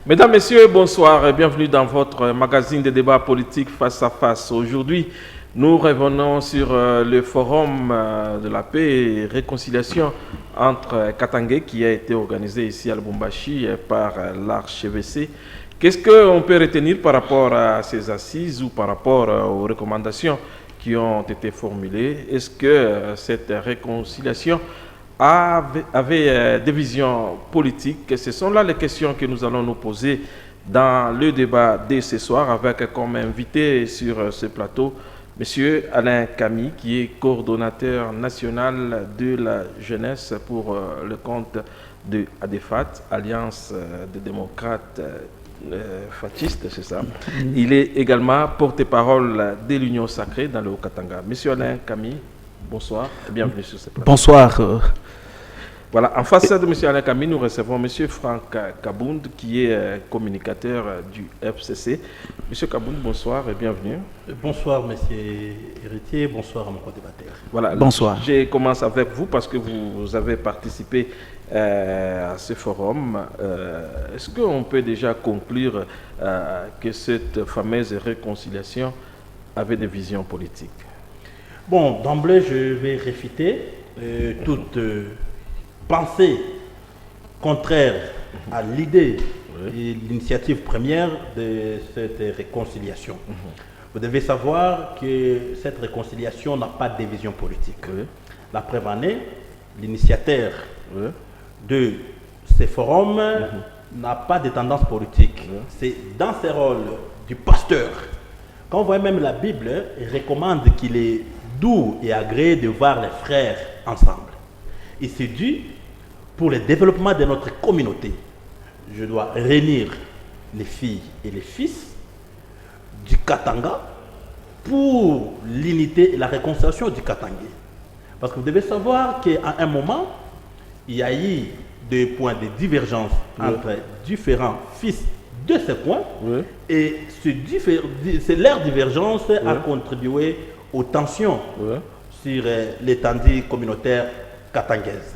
Mesdames, Messieurs, bonsoir et bienvenue dans votre magazine de débat politique face à face. Aujourd'hui, nous revenons sur le forum de la paix et réconciliation entre Katangé qui a été organisé ici à Lubumbashi par l'archevêché. Qu'est-ce qu'on peut retenir par rapport à ces assises ou par rapport aux recommandations qui ont été formulées? Est-ce que cette réconciliation avait des visions politiques? Ce sont là les questions que nous allons nous poser dans le débat de ce soir avec comme invité sur ce plateau M. Alain Kami, qui est coordonnateur national de la jeunesse pour le compte de ADEFAT, Alliance des démocrates fascistes, c'est ça. Il est également porte-parole de l'Union sacrée dans le Haut-Katanga. M. Alain Kami, bonsoir et bienvenue sur ce plateau. Bonsoir. Voilà, en face de M. Alain Kami, nous recevons M. Franck Kabound, qui est communicateur du FCC. M. Kabound, bonsoir et bienvenue. Bonsoir, M. Héritier, bonsoir à mon co-débatteur. Voilà, bonsoir. Je commence avec vous parce que vous avez participé à ce forum. Est-ce qu'on peut déjà conclure que cette fameuse réconciliation avait des visions politiques? Bon, d'emblée, je vais réfuter toute pensée contraire à l'idée et l'initiative première de cette réconciliation. Vous devez savoir que cette réconciliation n'a pas de vision politique. La preuve en est, l'initiateur de ces forums n'a pas de tendance politique. C'est dans ses rôles du pasteur. Quand on voit même la Bible, elle recommande qu'il est doux et agréé de voir les frères ensemble. Et c'est dû pour le développement de notre communauté. Je dois réunir les filles et les fils du Katanga pour l'unité et la réconciliation du Katangais. Parce que vous devez savoir qu'à un moment, il y a eu des points de divergence entre différents fils de ces coins, et c'est leur divergence a contribué aux tensions sur l'étendue communautaire katangaise.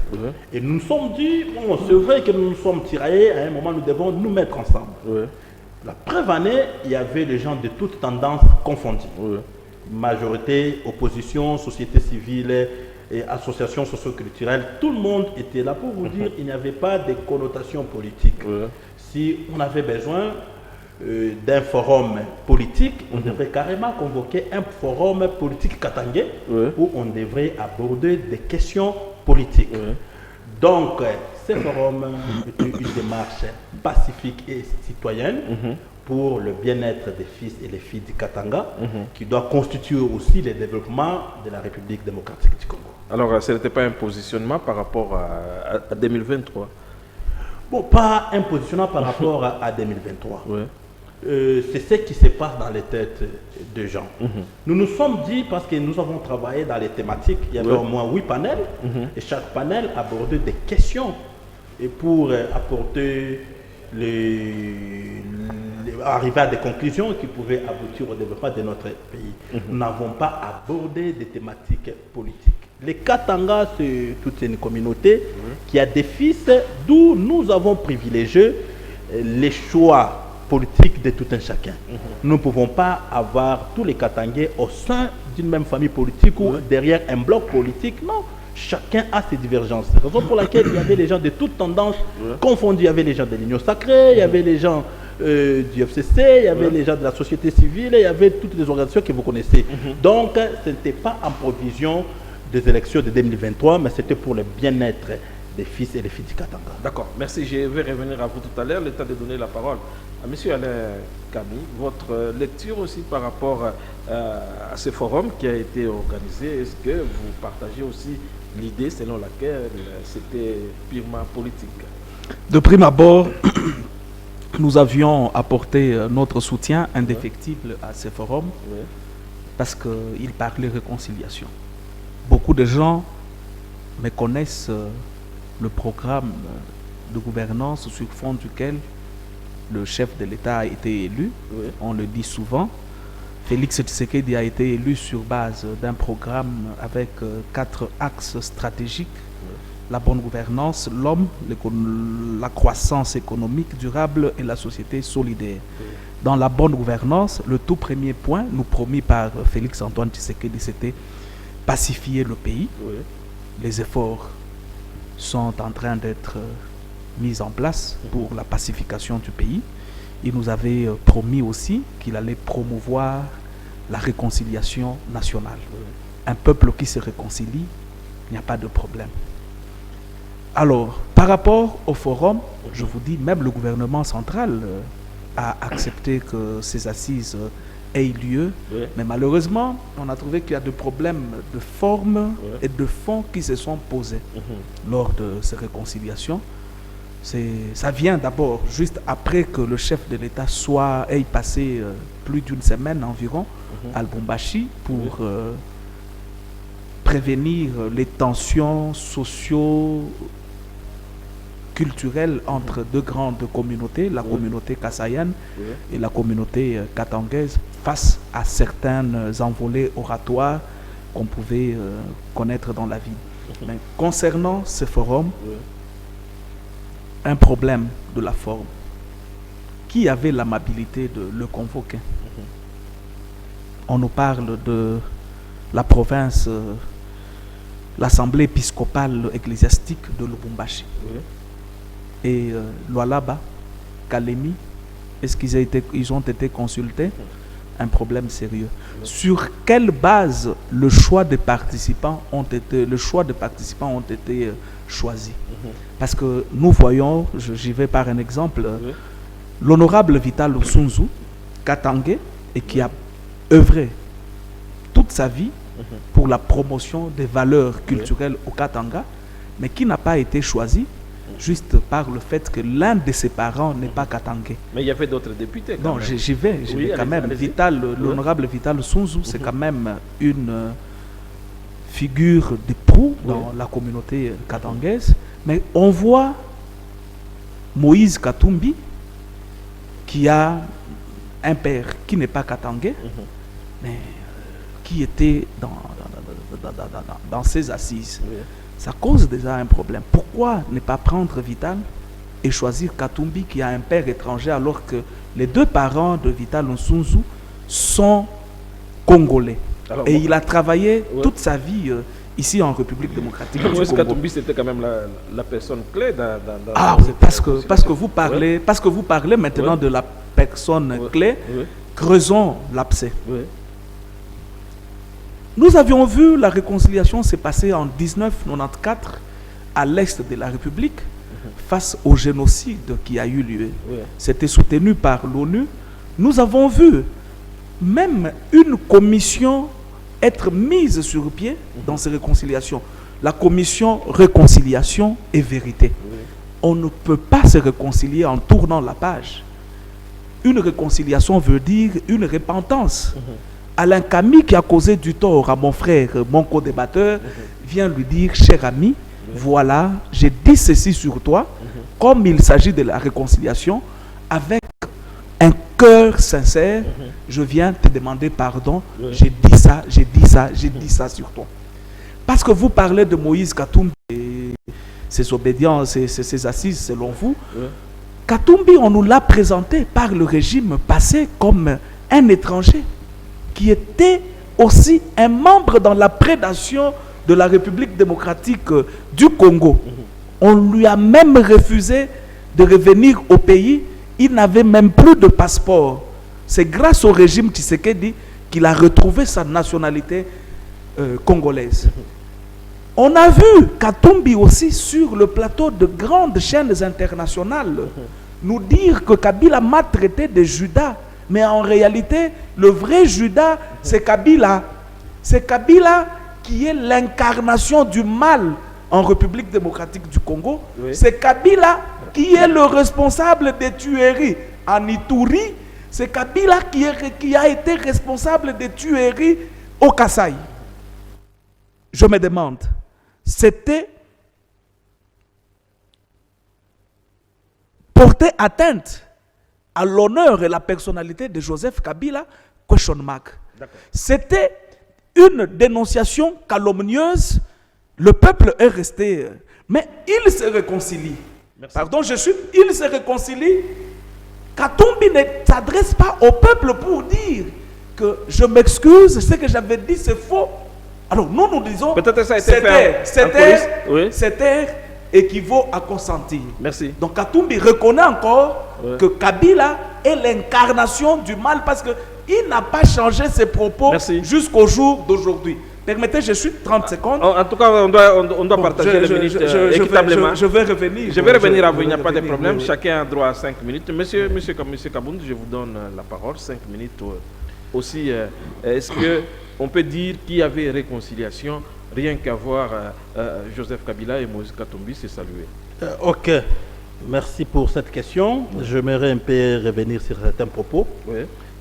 Et nous nous sommes dit, bon, c'est vrai que nous nous sommes tiraillés, à un moment nous devons nous mettre ensemble. La preuve en est, il y avait des gens de toutes tendances confondues. Majorité, opposition, société civile et associations socio-culturelles, tout le monde était là pour vous dire qu'il n'y avait pas de connotation politique. Si on avait besoin d'un forum politique, on devrait carrément convoquer un forum politique katangais où on devrait aborder des questions politiques. Donc, ce forum est une démarche pacifique et citoyenne pour le bien-être des fils et les filles du Katanga, qui doit constituer aussi le développement de la République démocratique du Congo. Alors, ce n'était pas un positionnement par rapport à 2023? Bon, pas un positionnement par rapport à 2023. C'est ce qui se passe dans les têtes des gens. Nous nous sommes dit, parce que nous avons travaillé dans les thématiques, il y avait au moins 8 panels, et chaque panel abordait des questions et pour apporter arriver à des conclusions qui pouvaient aboutir au développement de notre pays. Nous n'avons pas abordé des thématiques politiques. Les Katanga, c'est toute une communauté qui a des fils, d'où nous avons privilégié les choix politiques de tout un chacun. Nous ne pouvons pas avoir tous les Katangais au sein d'une même famille politique ou derrière un bloc politique. Non, chacun a ses divergences. C'est la raison pour laquelle il y avait les gens de toutes tendances confondus. Il y avait les gens de l'Union sacrée, il y avait les gens du FCC, il y avait les gens de la société civile, il y avait toutes les organisations que vous connaissez. Donc, ce n'était pas en provision des élections de 2023, mais c'était pour le bien-être des fils et les filles du Katanga. D'accord, merci. Je vais revenir à vous tout à l'heure. Le temps de donner la parole à M. Alain Kami. Votre lecture aussi par rapport à ce forum qui a été organisé, est-ce que vous partagez aussi l'idée selon laquelle c'était purement politique? De prime abord, nous avions apporté notre soutien indéfectible à ce forum parce qu'il parlait réconciliation. Beaucoup de gens méconnaissent le programme de gouvernance sur fond duquel le chef de l'État a été élu. On le dit souvent. Félix Tshisekedi a été élu sur base d'un programme avec 4 axes stratégiques la bonne gouvernance, l'homme, la croissance économique durable et la société solidaire. Dans la bonne gouvernance, le tout premier point, nous promis par Félix Antoine Tshisekedi, c'était pacifier le pays. Les efforts sont en train d'être mis en place pour la pacification du pays. Il nous avait promis aussi qu'il allait promouvoir la réconciliation nationale. Un peuple qui se réconcilie, il n'y a pas de problème. Alors, par rapport au forum, je vous dis, même le gouvernement central a accepté que ces assises aient lieu, mais malheureusement, on a trouvé qu'il y a des problèmes de forme et de fond qui se sont posés lors de ces réconciliations. Ça vient d'abord juste après que le chef de l'État ait passé plus d'une semaine environ à Lubumbashi pour prévenir les tensions socio-culturelles entre deux grandes communautés, la communauté kassayenne et la communauté katangaise, face à certaines envolées oratoires qu'on pouvait connaître dans la ville. Mais concernant ce forum, un problème de la forme. Qui avait l'amabilité de le convoquer? On nous parle de la province, l'assemblée épiscopale ecclésiastique de Lubumbashi. Et Lualaba, Kalemi, est-ce qu'ils ont été consultés? Un problème sérieux. Sur quelle base le choix des participants ont été choisis? Parce que nous voyons, j'y vais par un exemple, l'honorable Vital Lusunzu, Katangé, et qui a œuvré toute sa vie pour la promotion des valeurs culturelles au Katanga, mais qui n'a pas été choisi juste par le fait que l'un de ses parents n'est pas katangais. Mais il y avait d'autres députés. Non, j'y vais quand même. L'honorable Vital Lusunzu, c'est quand même une figure de proue dans la communauté katangaise. Mais on voit Moïse Katumbi, qui a un père qui n'est pas katangais, mais qui était dans ses assises. Ça cause déjà un problème. Pourquoi ne pas prendre Vital et choisir Katumbi qui a un père étranger alors que les deux parents de Vital Lusunzu sont congolais? Alors, et il a travaillé toute sa vie ici en République démocratique du Congo. Katumbi, c'était quand même la personne clé dans parce que vous parlez maintenant de la personne clé. Creusons l'abcès. Nous avions vu la réconciliation s'est passée en 1994 à l'est de la République face au génocide qui a eu lieu. C'était soutenu par l'ONU. Nous avons vu même une commission être mise sur pied dans ces réconciliations. La commission réconciliation et vérité. On ne peut pas se réconcilier en tournant la page. Une réconciliation veut dire une repentance. Alain Camille, qui a causé du tort à mon frère, mon co-débatteur, vient lui dire, cher ami, voilà, j'ai dit ceci sur toi, comme il s'agit de la réconciliation, avec un cœur sincère, je viens te demander pardon, j'ai dit ça sur toi. Parce que vous parlez de Moïse Katumbi et ses obédiences et ses assises selon vous. Katumbi, on nous l'a présenté par le régime passé comme un étranger qui était aussi un membre dans la prédation de la République démocratique du Congo. On lui a même refusé de revenir au pays. Il n'avait même plus de passeport. C'est grâce au régime Tshisekedi qu'il a retrouvé sa nationalité congolaise. On a vu Katumbi aussi sur le plateau de grandes chaînes internationales nous dire que Kabila m'a traité de Judas. Mais en réalité, le vrai Judas, c'est Kabila. C'est Kabila qui est l'incarnation du mal en République démocratique du Congo. C'est Kabila qui est le responsable des tueries en Ituri. C'est Kabila qui a été responsable des tueries au Kasaï. Je me demande, c'était porter atteinte à l'honneur et la personnalité de Joseph Kabila, question mark. C'était une dénonciation calomnieuse. Le peuple est resté Mais ils se réconcilient. Merci. Pardon, ils se réconcilient. Katumbi ne s'adresse pas au peuple pour dire que je m'excuse, ce que j'avais dit c'est faux. Alors nous disons, peut-être ça a été fait en coulisses. Oui. cette ère équivaut à consentir. Merci. Donc Katumbi reconnaît encore que Kabila est l'incarnation du mal parce qu'il n'a pas changé ses propos jusqu'au jour d'aujourd'hui. Permettez, je suis 30 secondes. En tout cas, on doit partager les minutes équitablement. Je vais revenir. Je vais revenir à vous, il n'y a pas de problème. Chacun a droit à 5 minutes. Monsieur Kabound, je vous donne la parole. 5 minutes aussi. Est-ce qu'on peut dire qu'il y avait réconciliation, rien qu'à voir Joseph Kabila et Moïse Katumbi se saluer? Ok. Merci pour cette question. J'aimerais un peu revenir sur certains propos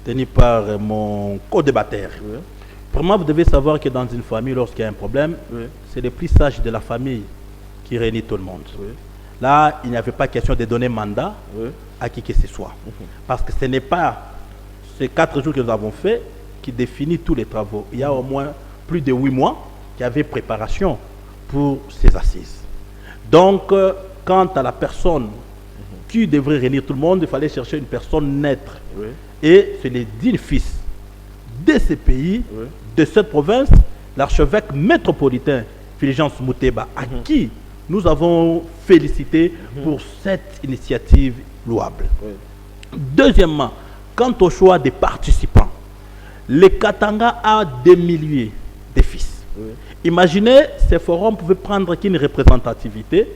tenus par mon co-débatteur. Vraiment, vous devez savoir que dans une famille, lorsqu'il y a un problème, c'est les plus sages de la famille qui réunit tout le monde. Là, il n'y avait pas question de donner mandat à qui que ce soit. Parce que ce n'est pas ces 4 jours que nous avons fait qui définit tous les travaux. Il y a au moins plus de 8 mois qu'il y avait préparation pour ces assises. Donc, quant à la personne qui devrait réunir tout le monde, il fallait chercher une personne neutre. Et c'est les 10 fils de ce pays, de cette province, l'archevêque métropolitain Fulgence Muteba, à qui nous avons félicité pour cette initiative louable. Deuxièmement, quant au choix des participants, le Katanga a des milliers de fils. Imaginez, ces forums pouvaient prendre qu'une représentativité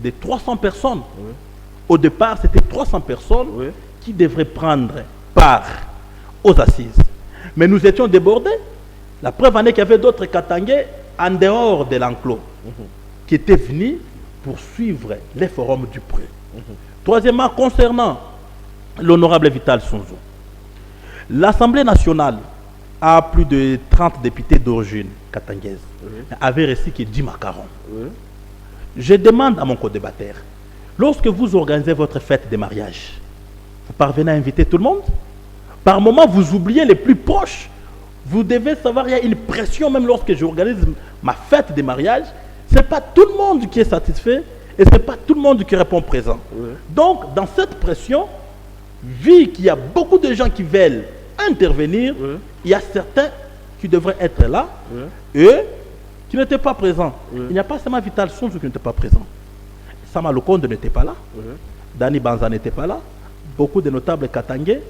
de 300 personnes. Au départ, c'était 300 personnes qui devraient prendre part aux assises. Mais nous étions débordés. La preuve en est qu'il y avait d'autres Katangais en dehors de l'enclos qui étaient venus pour suivre les forums du pré. Troisièmement, concernant l'honorable Vital Sunzu, l'Assemblée nationale a plus de 30 députés d'origine katangaise, avait reçu que 10 macarons. Je demande à mon co-débatteur, lorsque vous organisez votre fête de mariage, vous parvenez à inviter tout le monde? Par moment, vous oubliez les plus proches. Vous devez savoir, il y a une pression, même lorsque j'organise ma fête de mariage, ce n'est pas tout le monde qui est satisfait et ce n'est pas tout le monde qui répond présent. Donc, dans cette pression, vu qu'il y a beaucoup de gens qui veulent intervenir, il y a certains qui devraient être là et qui n'étaient pas présents. Il n'y a pas seulement Vital Sunzu qui n'était pas présent. Sama Lukonde n'était pas là. Dani Banza n'était pas là. Beaucoup de notables katangais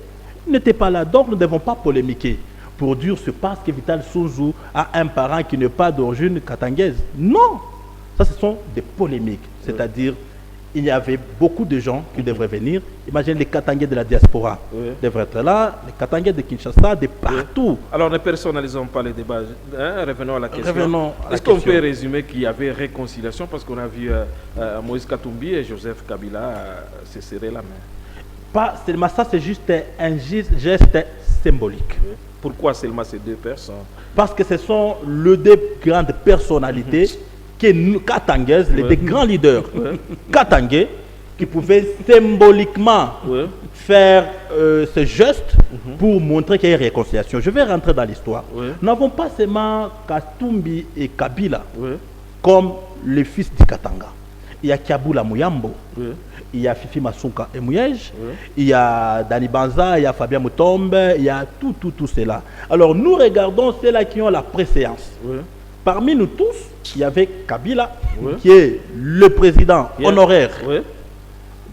n'étaient pas là. Donc, nous ne devons pas polémiquer pour dire c'est parce que Vital Sunzu a un parent qui n'est pas d'origine katangaise. Non! Ça, ce sont des polémiques. C'est-à-dire, il y avait beaucoup de gens qui devraient venir. Imaginez les Katangais de la diaspora devraient être là, les Katangais de Kinshasa, de partout. Alors, ne personnalisons pas les débats. Revenons à la question. Est-ce qu'on peut résumer qu'il y avait réconciliation parce qu'on a vu Moïse Katumbi et Joseph Kabila se serrer la main? Pas seulement ça, c'est juste un geste symbolique. Pourquoi seulement ces 2 personnes? Parce que ce sont les 2 grandes personnalités katangaises, les 2 grands leaders katangais qui pouvaient symboliquement faire ce geste pour montrer qu'il y a une réconciliation. Je vais rentrer dans l'histoire. Nous n'avons pas seulement Katumbi et Kabila comme les fils du Katanga. Il y a Kiabula Muyambo, il y a Fifi Masunka et Mouyej, il y a Dani Banza, il y a Fabien Mutombe, il y a tout cela. Alors nous regardons ceux-là qui ont la préséance. Parmi nous tous, il y avait Kabila, qui est le président honoraire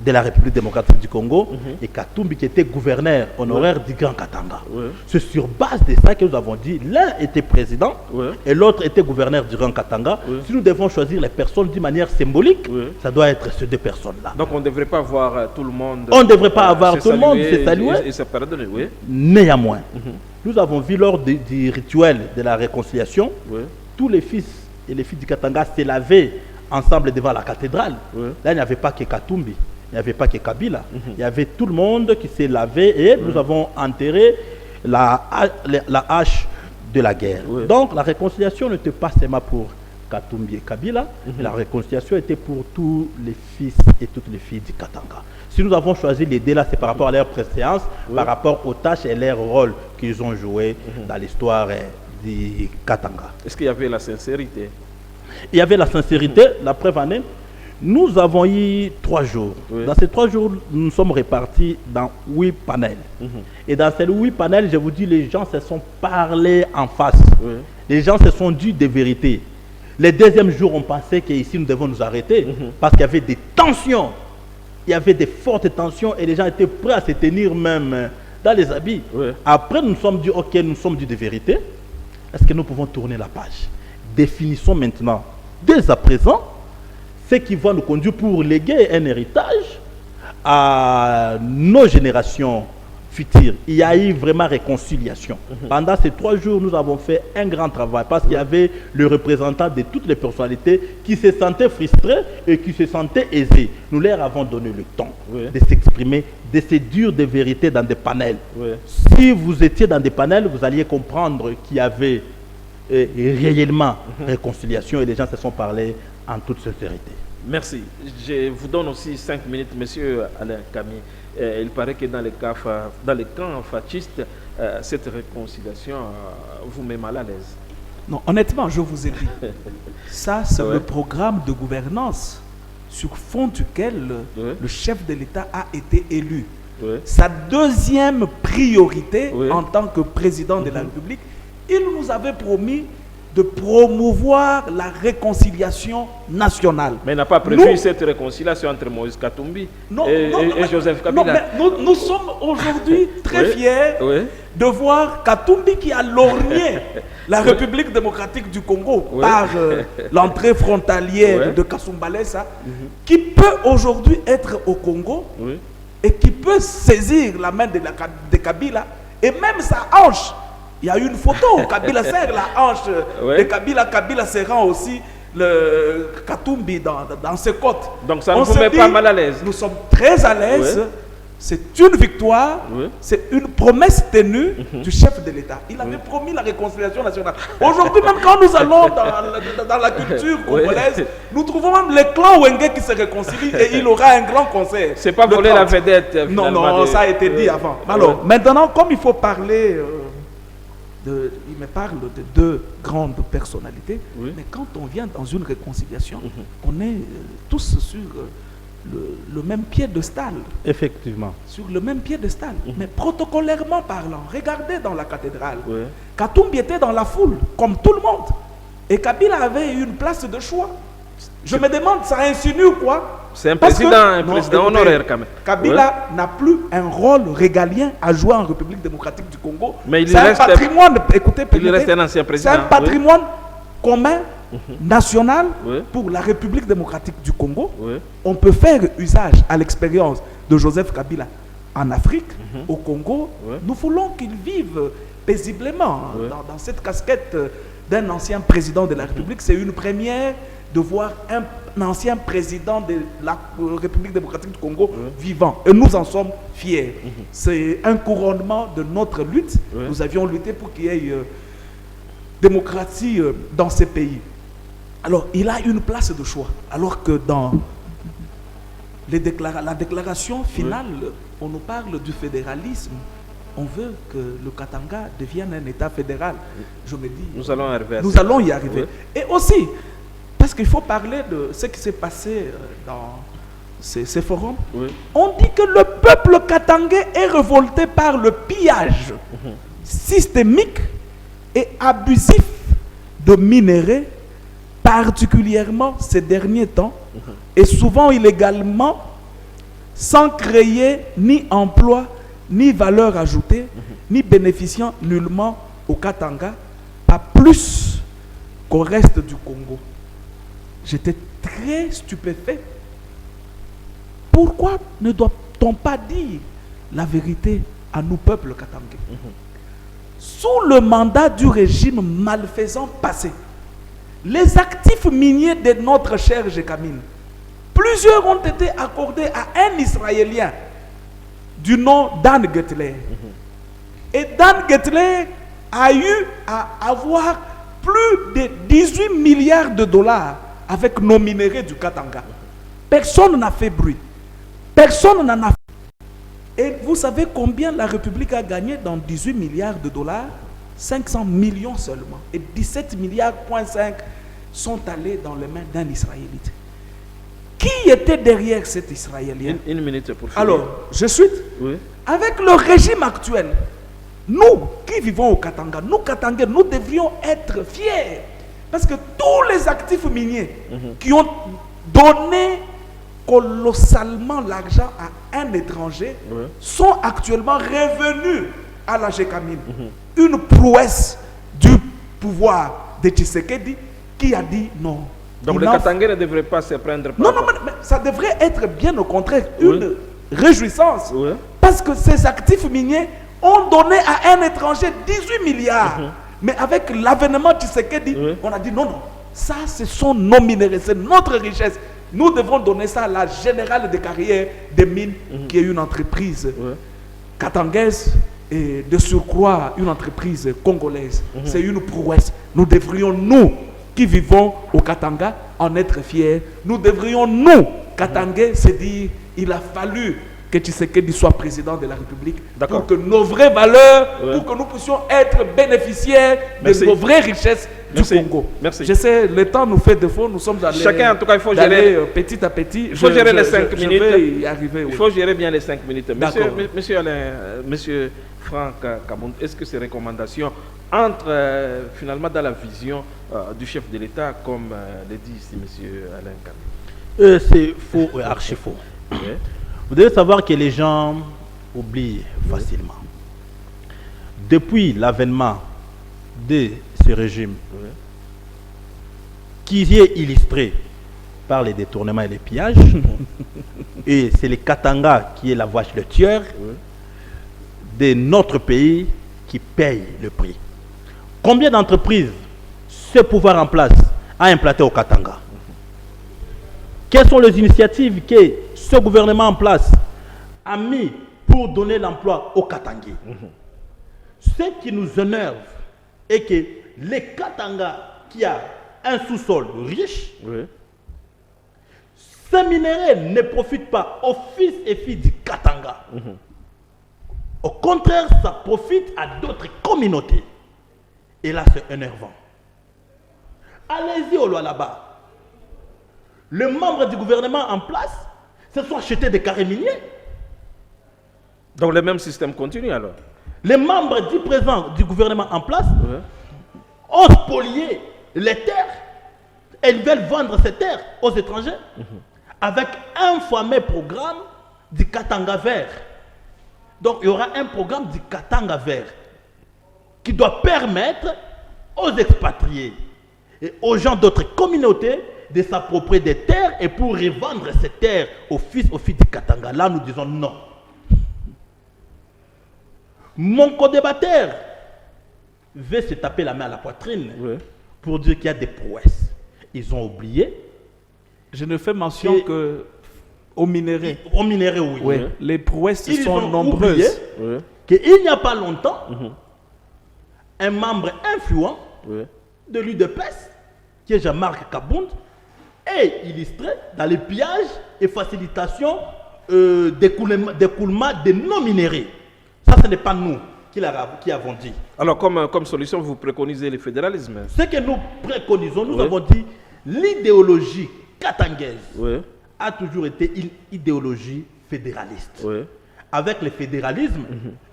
de la République démocratique du Congo, et Katumbi, qui était gouverneur honoraire du Grand Katanga. C'est sur base de ça que nous avons dit, l'un était président et l'autre était gouverneur du Grand Katanga. Si nous devons choisir les personnes d'une manière symbolique, ça doit être ces 2 personnes-là. Donc on ne devrait pas voir tout le monde. On ne devrait pas avoir tout le monde se saluer. Et se pardonner, Néanmoins, nous avons vu lors du rituel de la réconciliation, tous les fils et les filles du Katanga se lavaient ensemble devant la cathédrale. Là, il n'y avait pas que Katumbi, il n'y avait pas que Kabila. Il y avait tout le monde qui s'est lavé et nous avons enterré la hache de la guerre. Donc, la réconciliation n'était pas seulement pour Katumbi et Kabila, la réconciliation était pour tous les fils et toutes les filles du Katanga. Si nous avons choisi les 2 là, c'est par rapport à leur préséance, par rapport aux tâches et leurs rôles qu'ils ont joués dans l'histoire du Katanga. Est-ce qu'il y avait la sincérité? Il y avait la sincérité, la preuve en est, Nous avons eu 3 jours. Oui. Dans ces 3 jours, nous sommes répartis dans 8 panels. Et dans ces 8 panels, je vous dis, les gens se sont parlé en face. Oui. Les gens se sont dit des vérités. Les deuxièmes jours, on pensait qu'ici, nous devons nous arrêter parce qu'il y avait des tensions. Il y avait des fortes tensions et les gens étaient prêts à se tenir même dans les habits. Oui. Après, nous nous sommes dit, ok, nous nous sommes dit des vérités. Est-ce que nous pouvons tourner la page? Définissons maintenant, dès à présent, ce qui va nous conduire pour léguer un héritage à nos générations futures. Il y a eu vraiment réconciliation. Pendant ces 3 jours, nous avons fait un grand travail parce qu'il y avait le représentant de toutes les personnalités qui se sentaient frustrés et qui se sentaient aisés. Nous leur avons donné le temps de s'exprimer, de se dire des vérités dans des panels. Si vous étiez dans des panels, vous alliez comprendre qu'il y avait réellement réconciliation et les gens se sont parlé en toute sincérité. Merci. Je vous donne aussi 5 minutes, monsieur Alain Camille. Il paraît que dans les camps fascistes, cette réconciliation vous met mal à l'aise. Non, honnêtement, je vous ai dit, ça c'est le programme de gouvernance sur fond duquel le chef de l'État a été élu. Sa deuxième priorité en tant que président de la République, il nous avait promis de promouvoir la réconciliation nationale. Mais il n'a pas prévu cette réconciliation entre Moïse Katumbi et Joseph Kabila. Nous sommes aujourd'hui très fiers de voir Katumbi qui a lorgné la République démocratique du Congo par l'entrée frontalière de Kasumbalesa, qui peut aujourd'hui être au Congo et qui peut saisir la main de Kabila et même sa hanche. Il y a une photo, Kabila serre la hanche de Kabila, Kabila serrant aussi le Katumbi dans ses côtes. Donc ça ne vous met pas mal à l'aise? Nous sommes très à l'aise. C'est une victoire, c'est une promesse tenue du chef de l'État. Il avait promis la réconciliation nationale. Aujourd'hui, même quand nous allons dans la culture congolaise, nous trouvons même les clans Wenge qui se réconcilient et il aura un grand concert. C'est pas voler la vedette. Non, ça a été dit avant. Alors, maintenant, comme il faut parler... il me parle de 2 grandes personnalités, mais quand on vient dans une réconciliation, on est tous sur le même piédestal. Effectivement. Sur le même piédestal. Mais protocolairement parlant, regardez dans la cathédrale, Katumbi était dans la foule, comme tout le monde. Et Kabila avait une place de choix. Je me demande, ça insinue quoi? C'est un président honoraire quand même. Kabila n'a plus un rôle régalien à jouer en République démocratique du Congo. Mais c'est un patrimoine, écoutez, il reste un ancien président. C'est un patrimoine commun, national, pour la République démocratique du Congo. On peut faire usage à l'expérience de Joseph Kabila en Afrique, au Congo. Nous voulons qu'il vive paisiblement dans cette casquette d'un ancien président de la République. C'est une première de voir un ancien président de la République démocratique du Congo vivant. Et nous en sommes fiers. C'est un couronnement de notre lutte. Nous avions lutté pour qu'il y ait démocratie dans ces pays. Alors, il a une place de choix. Alors que dans la déclaration finale, on nous parle du fédéralisme. On veut que le Katanga devienne un État fédéral. Je me dis, nous allons y arriver. Et aussi, parce qu'il faut parler de ce qui s'est passé dans ces forums. On dit que le peuple katangais est révolté par le pillage systémique et abusif de minerais, particulièrement ces derniers temps, et souvent illégalement, sans créer ni emploi, ni valeur ajoutée, ni bénéficiant nullement au Katanga, pas plus qu'au reste du Congo. J'étais très stupéfait. Pourquoi ne doit-on pas dire la vérité à nous, peuple katangais? Sous le mandat du régime malfaisant passé, les actifs miniers de notre cher Gécamine, plusieurs ont été accordés à un Israélien du nom Dan Getler. Et Dan Getler a eu à avoir plus de 18 milliards de dollars avec nos minéraux du Katanga. Personne n'a fait bruit. Personne n'en a fait. Et vous savez combien la République a gagné dans 18 milliards de dollars? 500 millions seulement. Et 17 milliards, sont allés dans les mains d'un Israélite. Qui était derrière cet Israélien? Une minute pour finir. Alors, je suis. Oui. Avec le régime actuel, nous qui vivons au Katanga, nous Katangais, nous devrions être fiers. Parce que tous les actifs miniers qui ont donné colossalement l'argent à un étranger sont actuellement revenus à la Gécamine. Une prouesse du pouvoir de Tshisekedi qui a dit non. Donc les Katangais ne devraient pas se prendre par... Non, mais ça devrait être bien au contraire une réjouissance. Oui. Parce que ces actifs miniers ont donné à un étranger 18 milliards. Mais avec l'avènement Tshisekedi, on a dit non, ça ce sont nos minéraux, c'est notre richesse. Nous devons donner ça à la Générale de Carrières des Mines, qui est une entreprise katangaise et de surcroît une entreprise congolaise. C'est une prouesse. Nous devrions, nous qui vivons au Katanga, en être fiers. Nous devrions, nous, Katangais, se dire il a fallu que Tshisekedi soit président de la République pour que nos vraies valeurs, pour que nous puissions être bénéficiaires de nos vraies richesses du Congo. Merci. Je sais, le temps nous fait défaut, nous sommes allés, chacun, en tout cas, il faut gérer petit à petit. Il faut gérer les 5 minutes. Je vais y arriver, il faut gérer bien les 5 minutes. Monsieur Alain, monsieur Franck Kabound, est-ce que ces recommandations entrent finalement dans la vision du chef de l'État, comme le dit ici monsieur Alain Kabound? C'est faux et archi faux. Vous devez savoir que les gens oublient facilement. Depuis l'avènement de ce régime, qui est illustré par les détournements et les pillages, et c'est le Katanga qui est la vache de tueur de notre pays qui paye le prix. Combien d'entreprises ce pouvoir en place a implanté au Katanga? Quelles sont les initiatives que ce gouvernement en place a mis pour donner l'emploi aux Katangais? Ce qui nous énerve est que les Katanga qui a un sous-sol riche, ces minéraux ne profitent pas aux fils et filles du Katanga. Au contraire, ça profite à d'autres communautés. Et là, c'est énervant. Allez-y au là-bas. Les membres du gouvernement en place se sont achetés des carrés miniers. Donc le même système continue alors? Les membres du présent du gouvernement en place ont spolié les terres et ils veulent vendre ces terres aux étrangers avec un fameux programme du Katanga vert. Donc il y aura un programme du Katanga vert qui doit permettre aux expatriés et aux gens d'autres communautés de s'approprier des terres et pour revendre ces terres aux fils du Katanga. Là, nous disons non. Mon co-débatteur veut se taper la main à la poitrine pour dire qu'il y a des prouesses. Ils ont oublié. Je ne fais mention que aux minéraux. Aux minéraux, oui. Les prouesses Ils sont ont nombreuses. Qu'il n'y a pas longtemps, un membre influent de l'UDPS, qui est Jean-Marc Kabound, est illustré dans les pillages et facilitations d'écoulement de non-minéraux. Ça, ce n'est pas nous qui avons dit. Alors, comme solution, vous préconisez le fédéralisme? Ce que nous préconisons, nous avons dit, l'idéologie katangaise a toujours été une idéologie fédéraliste. Avec le fédéralisme,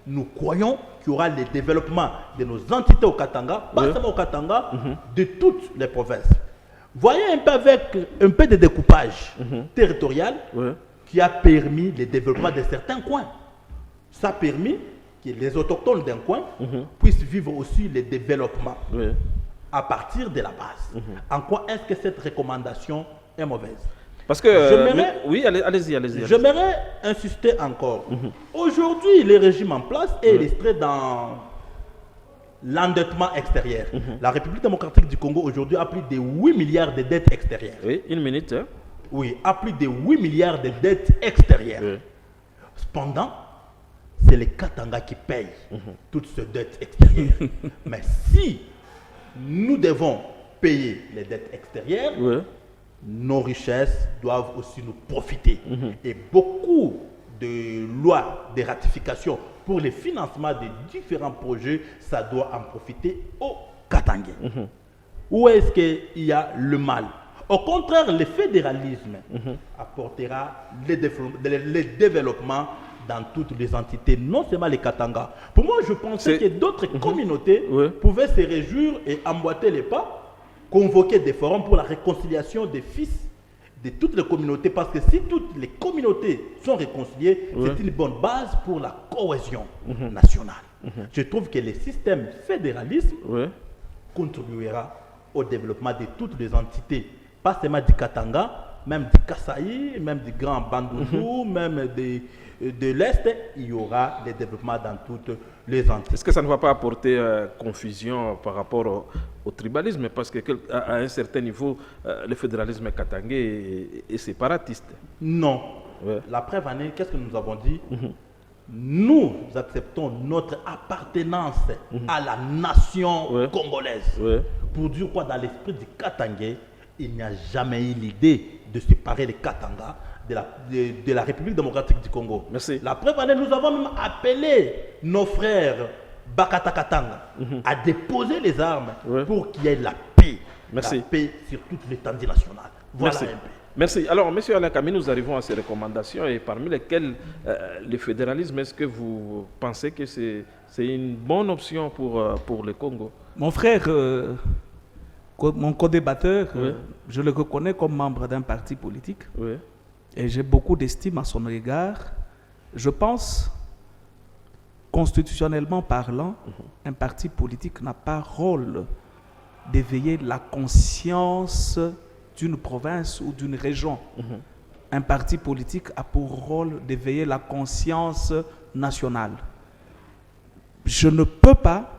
nous croyons qu'il y aura le développement de nos entités au Katanga, pas seulement au Katanga, de toutes les provinces. Voyez un peu avec un peu de découpage territorial qui a permis le développement de certains coins. Ça a permis que les autochtones d'un coin puissent vivre aussi le développement à partir de la base. En quoi est-ce que cette recommandation est mauvaise? Parce que... oui, allez-y. J'aimerais insister encore. Aujourd'hui, le régime en place est illustré dans l'endettement extérieur. La République démocratique du Congo aujourd'hui a plus de 8 milliards de dettes extérieures. Oui, une minute. Oui, a plus de 8 milliards de dettes extérieures. Cependant, c'est les Katanga qui payent toutes ces dettes extérieures. Mais si nous devons payer les dettes extérieures, nos richesses doivent aussi nous profiter. Et beaucoup de lois de ratification pour le financement de différents projets, ça doit en profiter aux Katangais. Où est-ce qu'il y a le mal? Au contraire, le fédéralisme apportera les développements dans toutes les entités, non seulement les Katanga. Pour moi, je pensais que d'autres communautés pouvaient se réjouir et emboîter les pas, convoquer des forums pour la réconciliation des fils de toutes les communautés, parce que si toutes les communautés sont réconciliées, c'est une bonne base pour la cohésion nationale. Je trouve que le système fédéralisme contribuera au développement de toutes les entités, pas seulement du Katanga, même du Kasaï, même du Grand Bandundu, même de l'Est. Il y aura des développements dans toutes les entités. Est-ce que ça ne va pas apporter confusion par rapport au tribalisme? Parce qu'à un certain niveau, le fédéralisme katangais est séparatiste. Non. La preuve en est, qu'est-ce que nous avons dit? Nous acceptons notre appartenance à la nation congolaise. Pour dire quoi, dans l'esprit du Katangais, il n'y a jamais eu l'idée de séparer les Katanga de la République démocratique du Congo. Merci. La preuve en est, nous avons même appelé nos frères Bakata Katanga à déposer les armes pour qu'il y ait la paix. Merci. La paix sur toute l'étendue nationale. Voilà un peu. Merci. Alors, M. Alain Kami, nous arrivons à ces recommandations et parmi lesquelles le fédéralisme, est-ce que vous pensez que c'est une bonne option pour le Congo? Mon frère, mon co-débatteur, je le reconnais comme membre d'un parti politique et j'ai beaucoup d'estime à son égard. Je pense, constitutionnellement parlant, un parti politique n'a pas rôle d'éveiller la conscience d'une province ou d'une région. Un parti politique a pour rôle d'éveiller la conscience nationale. Je ne peux pas,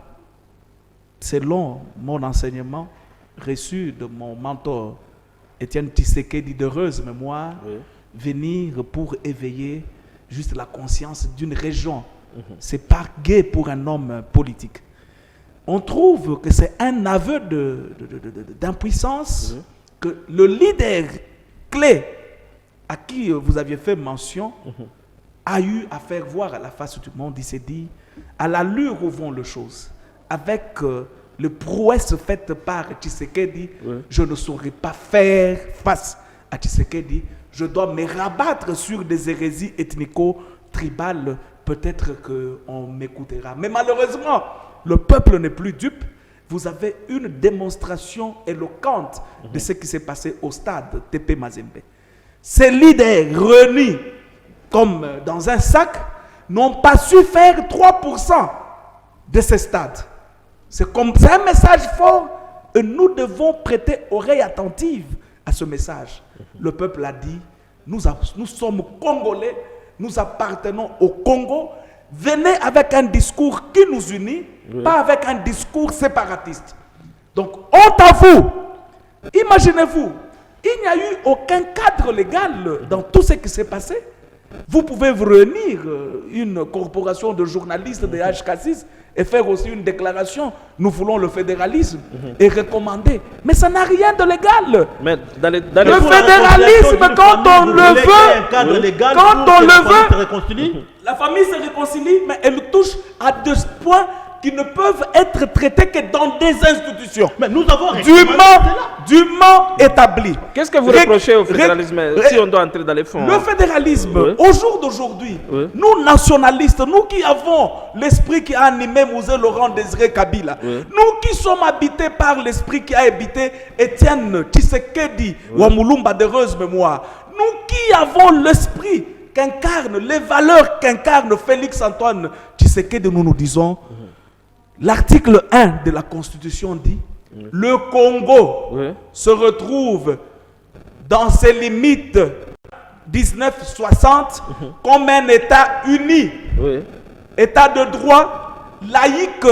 selon mon enseignement reçu de mon mentor Étienne Tshisekedi de heureuse mémoire, venir pour éveiller juste la conscience d'une région. C'est pas gai pour un homme politique. On trouve que c'est un aveu d'impuissance que le leader clé à qui vous aviez fait mention a eu à faire voir à la face du monde. Il s'est dit, à l'allure où vont les choses, avec le prouesse faite par Tshisekedi, je ne saurais pas faire face à Tshisekedi. Je dois me rabattre sur des hérésies ethnico-tribales. Peut-être qu'on m'écoutera. Mais malheureusement, le peuple n'est plus dupe. Vous avez une démonstration éloquente de ce qui s'est passé au stade TP Mazembe. Ces leaders réunis comme dans un sac n'ont pas su faire 3% de ce stade. C'est un message fort et nous devons prêter oreille attentive à ce message. Le peuple a dit, nous sommes Congolais, nous appartenons au Congo. Venez avec un discours qui nous unit, pas avec un discours séparatiste. Donc, honte à vous. Imaginez-vous, il n'y a eu aucun cadre légal dans tout ce qui s'est passé. Vous pouvez vous réunir, une corporation de journalistes de HK6, et faire aussi une déclaration. Nous voulons le fédéralisme et recommander. Mais ça n'a rien de légal. Mais le fédéralisme, quand on le veut, la famille se réconcilie, mais elle touche à des points qui ne peuvent être traités que dans des institutions. Mais nous avons dûment établi. Qu'est-ce que vous reprochez au fédéralisme si on doit entrer dans les fonds? Le fédéralisme, au jour d'aujourd'hui, nous nationalistes, nous qui avons l'esprit qui a animé Mouzé Laurent Désiré Kabila, nous qui sommes habités par l'esprit qui a habité Étienne Tshisekedi Wamulumba de heureuse mémoire, nous qui avons l'esprit qu'incarne, les valeurs qu'incarne Félix Antoine Tshisekedi, nous disons, l'article 1 de la Constitution dit le Congo se retrouve dans ses limites 1960 comme un État uni, État de droit, laïque.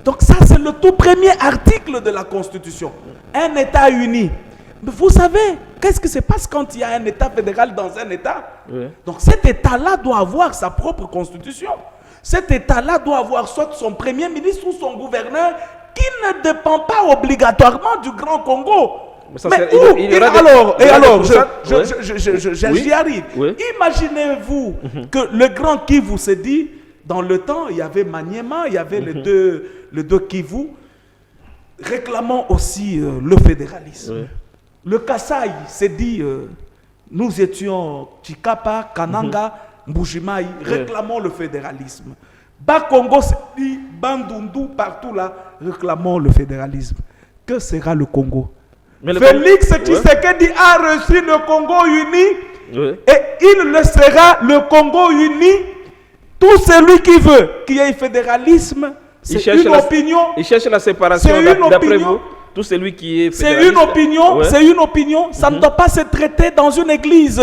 Donc ça, c'est le tout premier article de la Constitution. Un État uni. Mais vous savez, qu'est-ce qui se passe quand il y a un État fédéral dans un État? Donc cet État-là doit avoir sa propre Constitution. Cet État-là doit avoir soit son premier ministre ou son gouverneur qui ne dépend pas obligatoirement du Grand Congo. Mais où? J'y arrive. Imaginez-vous que le Grand Kivu s'est dit, dans le temps, il y avait Maniema, il y avait les deux Kivu, réclamant aussi le fédéralisme. Le Kasaï s'est dit, nous étions Chikapa, Kananga, Mbujimaï, réclamons le fédéralisme. Bas-Congo s'est dit, Bandundu, partout là, réclamons le fédéralisme. Que sera le Congo? Mais Félix Tshisekedi a reçu le Congo uni et il le sera, le Congo uni. Tout celui qui veut qu'il y ait fédéralisme, c'est une opinion. Il cherche la séparation d'après vous. Tout celui qui est fédéraliste. C'est une opinion. Ça ne doit pas se traiter dans une église.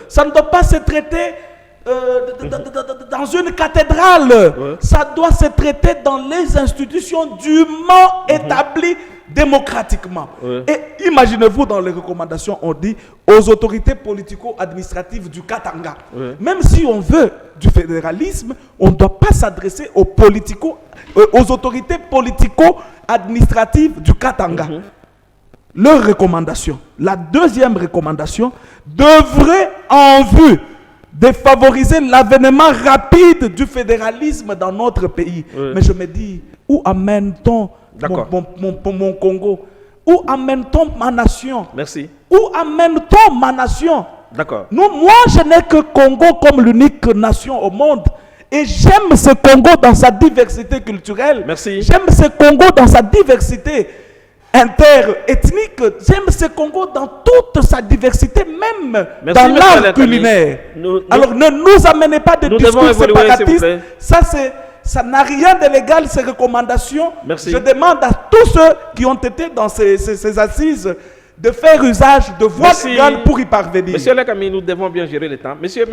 Ça ne doit pas se traiter dans une cathédrale. Ça doit se traiter dans les institutions dûment établies démocratiquement. Et imaginez-vous, dans les recommandations, on dit aux autorités politico-administratives du Katanga. Même si on veut du fédéralisme, on ne doit pas s'adresser aux autorités politico-administratives du Katanga. Leur recommandation, la deuxième recommandation, devrait en vue de favoriser l'avènement rapide du fédéralisme dans notre pays. Mais je me dis, où amène-t-on mon Congo? Où amène-t-on ma nation? Merci. Où amène-t-on ma nation? D'accord. Moi, je n'ai que Congo comme l'unique nation au monde. Et j'aime ce Congo dans sa diversité culturelle. Merci. J'aime ce Congo dans sa diversité interethnique. J'aime ce Congo dans toute sa diversité, même dans l'art culinaire. Alors ne nous amenez pas de discours séparatistes. Ça n'a rien de légal, ces recommandations. Merci. Je demande à tous ceux qui ont été dans ces assises de faire usage de voies légales pour y parvenir. Monsieur Lekami, nous devons bien gérer le temps. Monsieur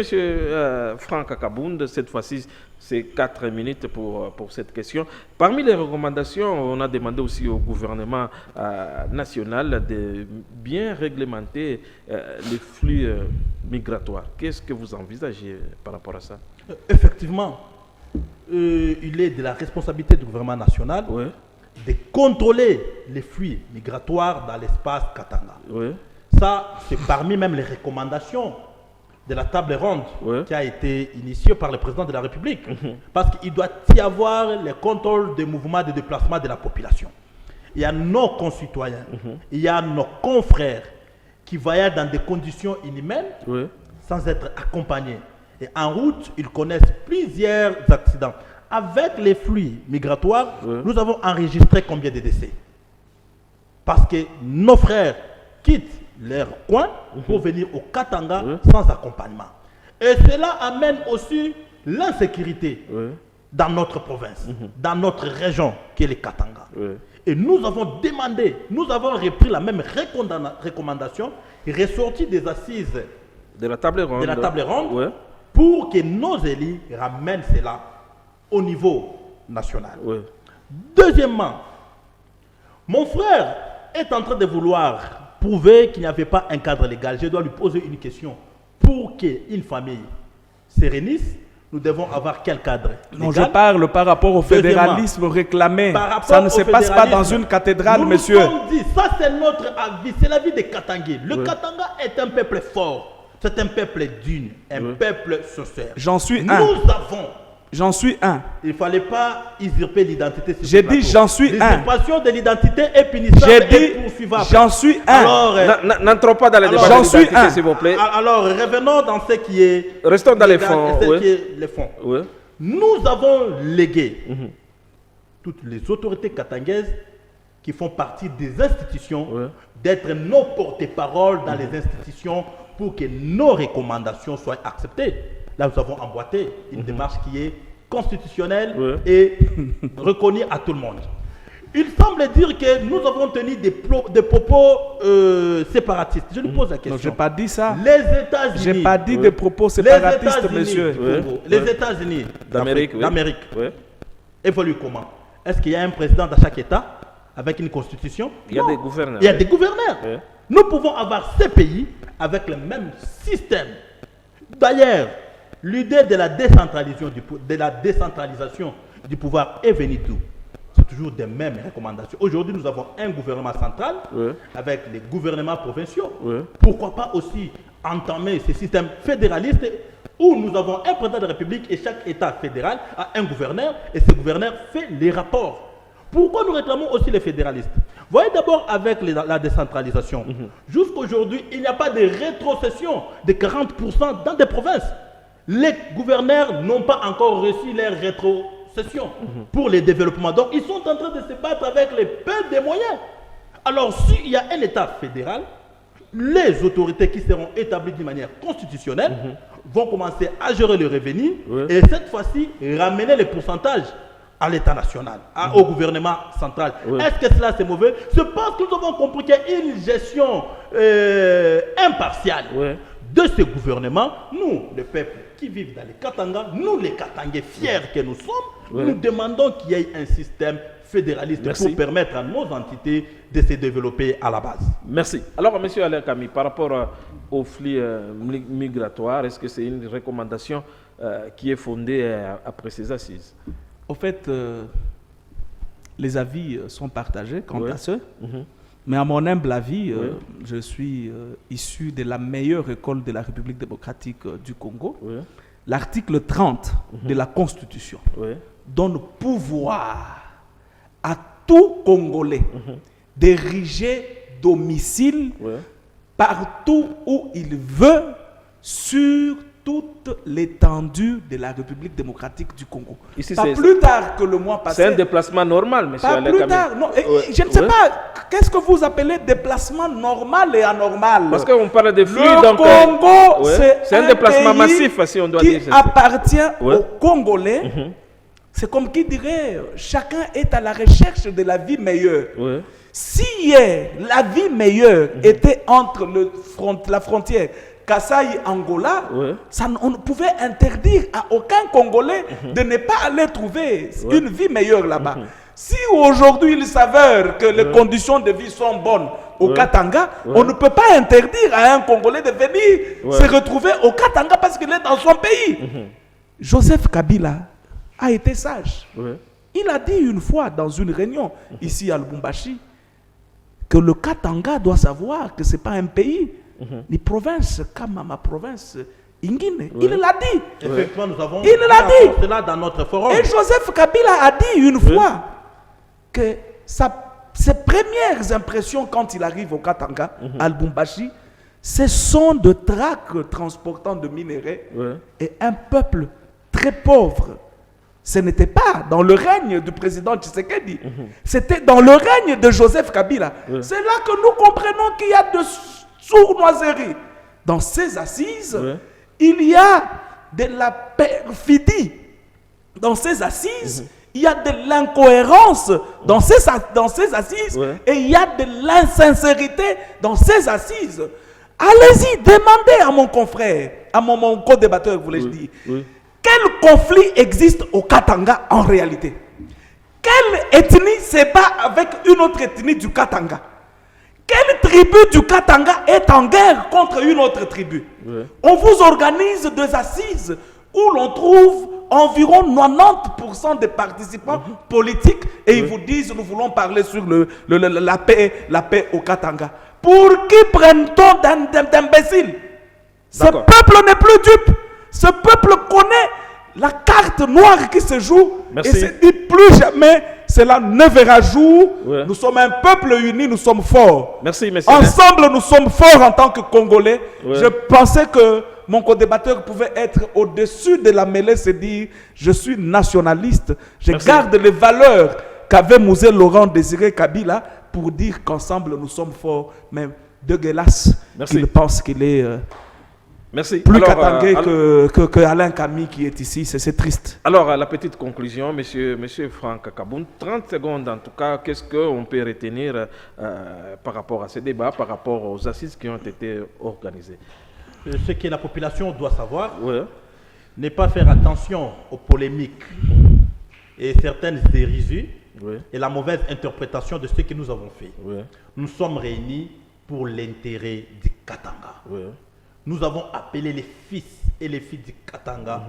Franck Akabound, cette fois-ci, c'est 4 minutes pour cette question. Parmi les recommandations, on a demandé aussi au gouvernement national de bien réglementer les flux migratoires. Qu'est-ce que vous envisagez par rapport à ça? Effectivement, il est de la responsabilité du gouvernement national de contrôler les flux migratoires dans l'espace Katanga. Ça, c'est parmi même les recommandations de la table ronde qui a été initiée par le président de la République. Parce qu'il doit y avoir le contrôle des mouvements de déplacement de la population. Il y a nos concitoyens, il y a nos confrères qui voyagent dans des conditions inhumaines sans être accompagnés. Et en route, ils connaissent plusieurs accidents. Avec les flux migratoires, nous avons enregistré combien de décès? Parce que nos frères quittent leur coin pour venir au Katanga sans accompagnement. Et cela amène aussi l'insécurité dans notre province, dans notre région qui est le Katanga. Et nous avons demandé, nous avons repris la même recommandation ressortie des assises de la table ronde, pour que nos élus ramènent cela au niveau national. Deuxièmement, mon frère est en train de vouloir prouver qu'il n'y avait pas un cadre légal. Je dois lui poser une question. Pour qu'une famille se réunisse, nous devons avoir quel cadre légal? Non, je parle par rapport au fédéralisme réclamé. Ça ne se passe pas dans une cathédrale, monsieur. Dit, ça c'est notre avis, c'est l'avis des Katangais. Le Katanga est un peuple fort. C'est un peuple digne, un peuple social. J'en suis un. J'en suis un. Il ne fallait pas usurper l'identité. J'ai dit j'en suis un. L'usurpation de l'identité est punissable et poursuivable. J'en suis un. Alors, n'entrons pas dans les débats de l'identité, s'il vous plaît. Alors, revenons dans ce qui est... Restons dans les fonds. Les fonds. Nous avons légué toutes les autorités katangaises qui font partie des institutions d'être nos porte-parole dans les institutions pour que nos recommandations soient acceptées. Là, nous avons emboîté une démarche qui est constitutionnelle et reconnue à tout le monde. Il semble dire que nous avons tenu des propos séparatistes. Je lui pose la question. Non, je n'ai pas dit ça. Les États-Unis. Je n'ai pas dit des propos séparatistes, monsieur. Les États-Unis d'Amérique évoluent comment? Est-ce qu'il y a un président dans chaque État avec une constitution? Il y a des gouverneurs. Il y a des gouverneurs. Nous pouvons avoir ces pays avec le même système. D'ailleurs, l'idée de la décentralisation du pouvoir est venue d'où? C'est toujours des mêmes recommandations. Aujourd'hui, nous avons un gouvernement central avec les gouvernements provinciaux. Pourquoi pas aussi entamer ce système fédéraliste où nous avons un président de la République et chaque État fédéral a un gouverneur et ce gouverneur fait les rapports. Pourquoi nous réclamons aussi les fédéralistes? Voyez d'abord avec la décentralisation. Jusqu'aujourd'hui, il n'y a pas de rétrocession de 40% dans des provinces. Les gouverneurs n'ont pas encore reçu leur rétrocession pour les développements. Donc, ils sont en train de se battre avec les peu des moyens. Alors, s'il y a un État fédéral, les autorités qui seront établies d'une manière constitutionnelle vont commencer à gérer le revenu et cette fois-ci, ramener les pourcentages à l'État national, au gouvernement central. Est-ce que cela c'est mauvais? C'est parce que nous avons compris qu'il y a une gestion impartiale de ce gouvernement. Nous, le peuple qui vivent dans les Katanga, nous les Katangais fiers que nous sommes, nous demandons qu'il y ait un système fédéraliste pour permettre à nos entités de se développer à la base. Merci. Alors, M. Alain Kami, par rapport au flux migratoire, est-ce que c'est une recommandation qui est fondée après ces assises? Au fait, les avis sont partagés quant à ce. Mais à mon humble avis, je suis issu de la meilleure école de la République démocratique du Congo. L'article 30 de la Constitution donne pouvoir à tout Congolais d'ériger domicile partout où il veut sur toute l'étendue de la République démocratique du Congo. Ici, pas plus tard que le mois passé. C'est un déplacement normal, monsieur Alain Kami. Pas plus tard. Non, je ne sais pas, qu'est-ce que vous appelez déplacement normal et anormal? Parce qu'on parle de flux, le donc... Congo, c'est un déplacement massif, si on doit dire. Qui appartient aux Congolais. C'est comme qui dirait, chacun est à la recherche de la vie meilleure. Si hier, la vie meilleure était entre la frontière Kasaï-Angola, on ne pouvait interdire à aucun Congolais de ne pas aller trouver une vie meilleure là-bas. Si aujourd'hui il s'avère que les conditions de vie sont bonnes au Katanga, on ne peut pas interdire à un Congolais de venir se retrouver au Katanga parce qu'il est dans son pays. Joseph Kabila a été sage. Il a dit une fois dans une réunion ici à Lubumbashi que le Katanga doit savoir que ce n'est pas un pays, ni province comme ma province Ingine. Il l'a dit. Effectivement, nous avons cela dans notre forum. Et Joseph Kabila a dit une fois que ses premières impressions quand il arrive au Katanga, à Lubumbashi, ce sont de tracts transportant de minerais et un peuple très pauvre. Ce n'était pas dans le règne du président Tshisekedi, c'était dans le règne de Joseph Kabila. C'est là que nous comprenons qu'il y a de sournoiseries. Dans ces assises, il y a de la perfidie. Dans ces assises, il y a de l'incohérence dans ces assises et il y a de l'insincérité dans ces assises. Allez-y, demandez à mon confrère, à mon co-débatteur, voulais-je dire. Quel conflit existe au Katanga en réalité? Quelle ethnie se bat avec une autre ethnie du Katanga? Quelle tribu du Katanga est en guerre contre une autre tribu? On vous organise des assises où l'on trouve environ 90% des participants politiques et ils vous disent nous voulons parler sur la paix au Katanga. Pour qui prenne-t-on d'imbéciles? Ce peuple n'est plus dupe. Ce peuple connaît la carte noire qui se joue et se dit plus jamais cela ne verra jour. Nous sommes un peuple uni, nous sommes forts. Ensemble, nous sommes forts en tant que Congolais. Je pensais que mon co-débatteur pouvait être au-dessus de la mêlée, se dire je suis nationaliste, je garde les valeurs qu'avait Mouzé Laurent Désiré Kabila pour dire qu'ensemble nous sommes forts. Mais de Guélas, il pense qu'il est... plus katangais que Alain Kami qui est ici, c'est triste. Alors, la petite conclusion, monsieur Franck Kaboun, 30 secondes en tout cas, qu'est-ce qu'on peut retenir par rapport à ce débat, par rapport aux assises qui ont été organisées? Ce que la population doit savoir, n'est pas faire attention aux polémiques et certaines hérésies et la mauvaise interprétation de ce que nous avons fait. Nous sommes réunis pour l'intérêt du Katanga. Nous avons appelé les fils et les filles du Katanga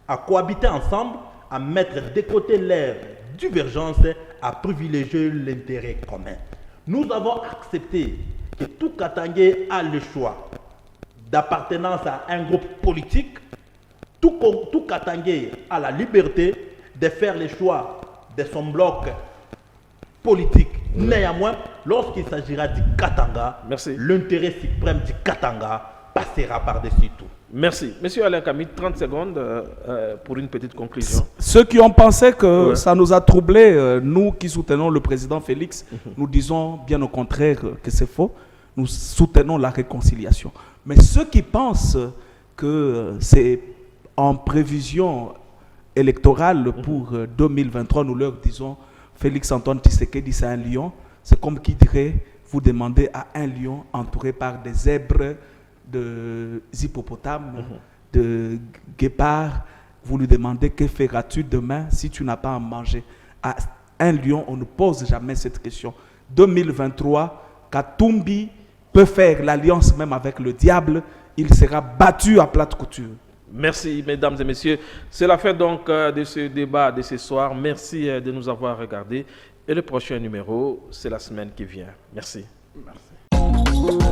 à cohabiter ensemble, à mettre de côté leurs divergences, à privilégier l'intérêt commun. Nous avons accepté que tout Katangais a le choix d'appartenance à un groupe politique. Tout Katangais a la liberté de faire le choix de son bloc politique. Néanmoins, lorsqu'il s'agira du Katanga, l'intérêt suprême du Katanga passera par-dessus tout. Merci. Monsieur Alain Camille, 30 secondes pour une petite conclusion. Ceux qui ont pensé que ça nous a troublés, nous qui soutenons le président Félix, nous disons bien au contraire que c'est faux. Nous soutenons la réconciliation. Mais ceux qui pensent que c'est en prévision électorale pour 2023, nous leur disons Félix Antoine Tshisekedi, c'est un lion. C'est comme qui dirait, vous demandez à un lion entouré par des zèbres, des hippopotames, de guépards, vous lui demandez que feras-tu demain si tu n'as pas à manger. À un lion, on ne pose jamais cette question. 2023, Katumbi peut faire l'alliance même avec le diable, il sera battu à plate couture. Merci, mesdames et messieurs. C'est la fin donc de ce débat de ce soir. Merci de nous avoir regardés. Et le prochain numéro, c'est la semaine qui vient. Merci. Merci.